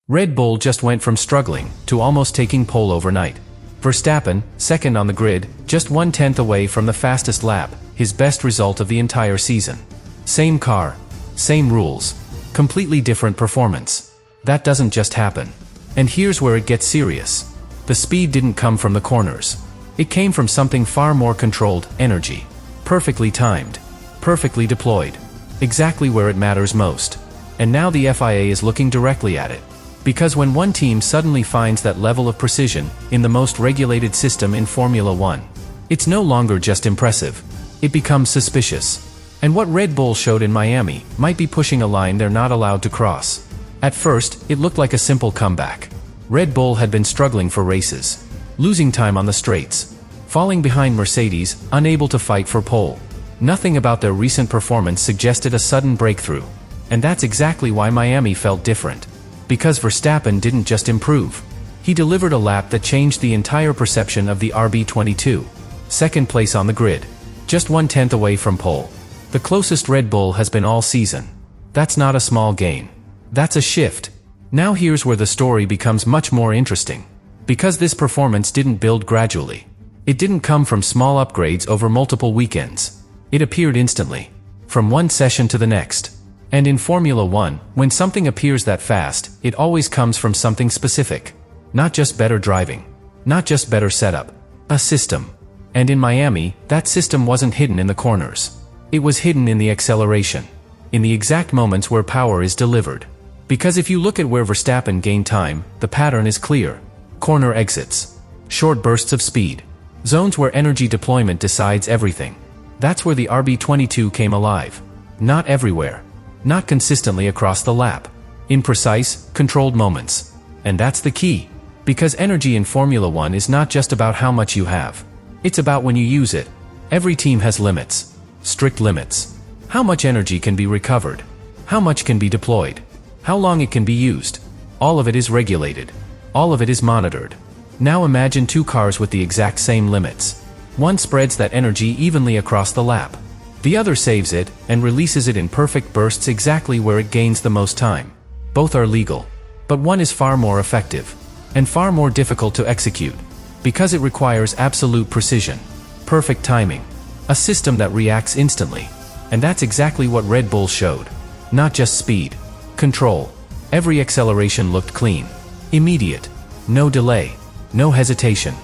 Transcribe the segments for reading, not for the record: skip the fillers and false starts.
Red Bull just went from struggling to almost taking pole overnight. Verstappen, second on the grid, just 1/10 away from the fastest lap, his best result of the entire season. Same car, same rules, completely different performance. That doesn't just happen. And here's where it gets serious. The speed didn't come from the corners. It came from something far more controlled: energy. Perfectly timed. Perfectly deployed. Exactly where it matters most. And now the FIA is looking directly at it. Because when one team suddenly finds that level of precision in the most regulated system in Formula One, it's no longer just impressive. It becomes suspicious. And what Red Bull showed in Miami might be pushing a line they're not allowed to cross. At first, it looked like a simple comeback. Red Bull had been struggling for races, losing time on the straights, falling behind Mercedes, unable to fight for pole. Nothing about their recent performance suggested a sudden breakthrough. And that's exactly why Miami felt different. Because Verstappen didn't just improve. He delivered a lap that changed the entire perception of the RB22. Second place on the grid. Just 1/10 away from pole. The closest Red Bull has been all season. That's not a small gain. That's a shift. Now here's where the story becomes much more interesting. Because this performance didn't build gradually. It didn't come from small upgrades over multiple weekends. It appeared instantly. From one session to the next. And in Formula One, when something appears that fast, it always comes from something specific. Not just better driving. Not just better setup. A system. And in Miami, that system wasn't hidden in the corners. It was hidden in the acceleration. In the exact moments where power is delivered. Because if you look at where Verstappen gained time, the pattern is clear. Corner exits. Short bursts of speed. Zones where energy deployment decides everything. That's where the RB22 came alive. Not everywhere. Not consistently across the lap. In precise, controlled moments. And that's the key. Because energy in Formula One is not just about how much you have. It's about when you use it. Every team has limits. Strict limits. How much energy can be recovered? How much can be deployed? How long it can be used? All of it is regulated. All of it is monitored. Now imagine two cars with the exact same limits. One spreads that energy evenly across the lap. The other saves it and releases it in perfect bursts exactly where it gains the most time. Both are legal. But one is far more effective. And far more difficult to execute. Because it requires absolute precision. Perfect timing. A system that reacts instantly. And that's exactly what Red Bull showed. Not just speed. Control. Every acceleration looked clean. Immediate. No delay. No hesitation.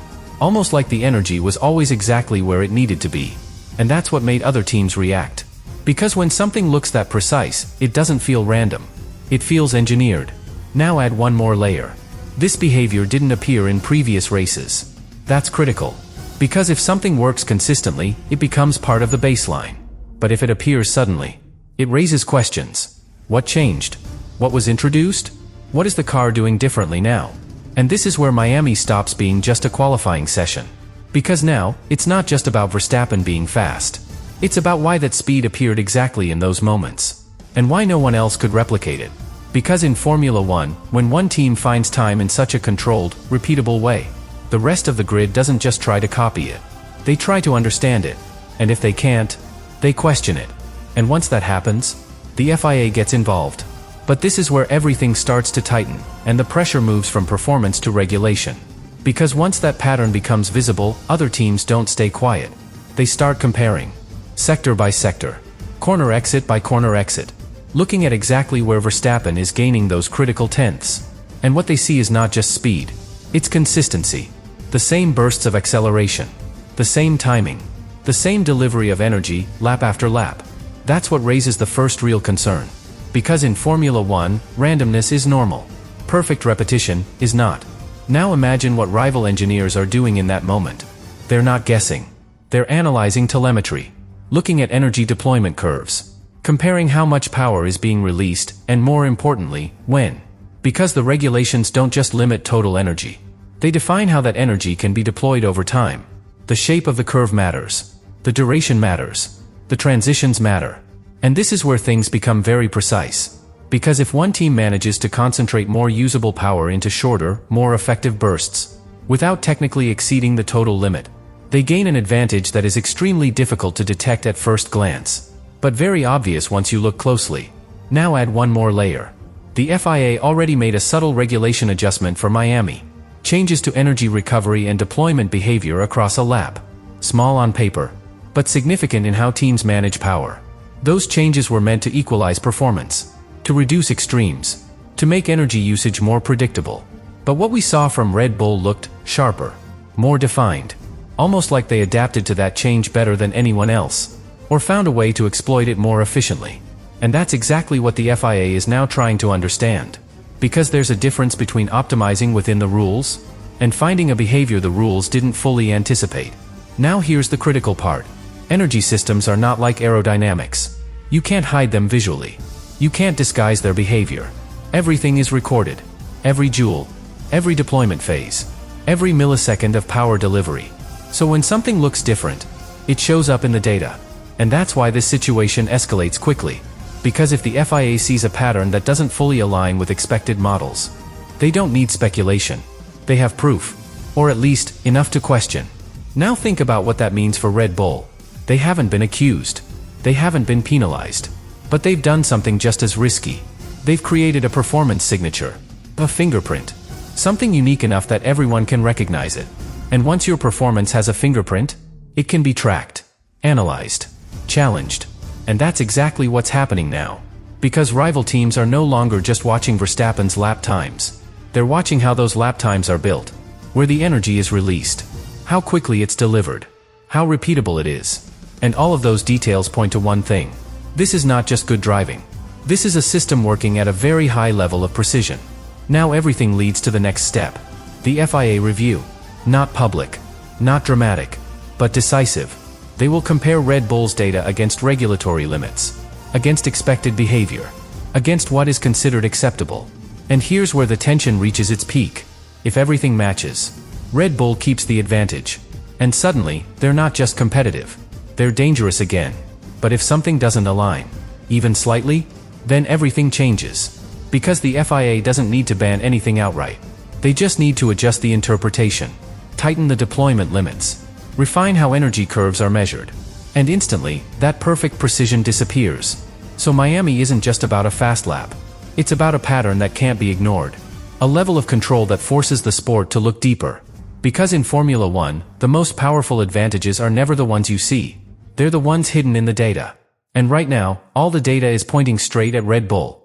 Almost like the energy was always exactly where it needed to be. And that's what made other teams react. Because when something looks that precise, it doesn't feel random. It feels engineered. Now add one more layer. This behavior didn't appear in previous races. That's critical. Because if something works consistently, it becomes part of the baseline. But if it appears suddenly, it raises questions. What changed? What was introduced? What is the car doing differently now? And this is where Miami stops being just a qualifying session. Because now, it's not just about Verstappen being fast. It's about why that speed appeared exactly in those moments. And why no one else could replicate it. Because in Formula One, when one team finds time in such a controlled, repeatable way, the rest of the grid doesn't just try to copy it. They try to understand it. And if they can't, they question it. And once that happens, the FIA gets involved. But this is where everything starts to tighten, and the pressure moves from performance to regulation. Because once that pattern becomes visible, other teams don't stay quiet. They start comparing. Sector by sector. Corner exit by corner exit. Looking at exactly where Verstappen is gaining those critical tenths. And what they see is not just speed. It's consistency. The same bursts of acceleration. The same timing. The same delivery of energy, lap after lap. That's what raises the first real concern. Because in Formula One, randomness is normal. Perfect repetition is not. Now imagine what rival engineers are doing in that moment. They're not guessing. They're analyzing telemetry. Looking at energy deployment curves. Comparing how much power is being released, and more importantly, when. Because the regulations don't just limit total energy. They define how that energy can be deployed over time. The shape of the curve matters. The duration matters. The transitions matter. And this is where things become very precise. Because if one team manages to concentrate more usable power into shorter, more effective bursts, without technically exceeding the total limit, they gain an advantage that is extremely difficult to detect at first glance, but very obvious once you look closely. Now add one more layer. The FIA already made a subtle regulation adjustment for Miami. Changes to energy recovery and deployment behavior across a lap. Small on paper, but significant in how teams manage power. Those changes were meant to equalize performance, to reduce extremes, to make energy usage more predictable. But what we saw from Red Bull looked sharper, more defined, almost like they adapted to that change better than anyone else, or found a way to exploit it more efficiently. And that's exactly what the FIA is now trying to understand. Because there's a difference between optimizing within the rules and finding a behavior the rules didn't fully anticipate. Now here's the critical part. Energy systems are not like aerodynamics. You can't hide them visually. You can't disguise their behavior. Everything is recorded. Every joule, every deployment phase, every millisecond of power delivery. So when something looks different, it shows up in the data. And that's why this situation escalates quickly. Because if the FIA sees a pattern that doesn't fully align with expected models, they don't need speculation. They have proof. Or at least, enough to question. Now think about what that means for Red Bull. They haven't been accused. They haven't been penalized. But they've done something just as risky. They've created a performance signature. A fingerprint. Something unique enough that everyone can recognize it. And once your performance has a fingerprint, it can be tracked, analyzed, challenged. And that's exactly what's happening now. Because rival teams are no longer just watching Verstappen's lap times. They're watching how those lap times are built, where the energy is released, how quickly it's delivered, how repeatable it is. And all of those details point to one thing. This is not just good driving. This is a system working at a very high level of precision. Now everything leads to the next step. The FIA review. Not public, not dramatic, but decisive. They will compare Red Bull's data against regulatory limits, against expected behavior, against what is considered acceptable. And here's where the tension reaches its peak. If everything matches, Red Bull keeps the advantage. And suddenly, they're not just competitive. They're dangerous again. But if something doesn't align, even slightly, then everything changes. Because the FIA doesn't need to ban anything outright. They just need to adjust the interpretation, tighten the deployment limits, refine how energy curves are measured. And instantly, that perfect precision disappears. So Miami isn't just about a fast lap. It's about a pattern that can't be ignored. A level of control that forces the sport to look deeper. Because in Formula One, the most powerful advantages are never the ones you see. They're the ones hidden in the data. And right now, all the data is pointing straight at Red Bull.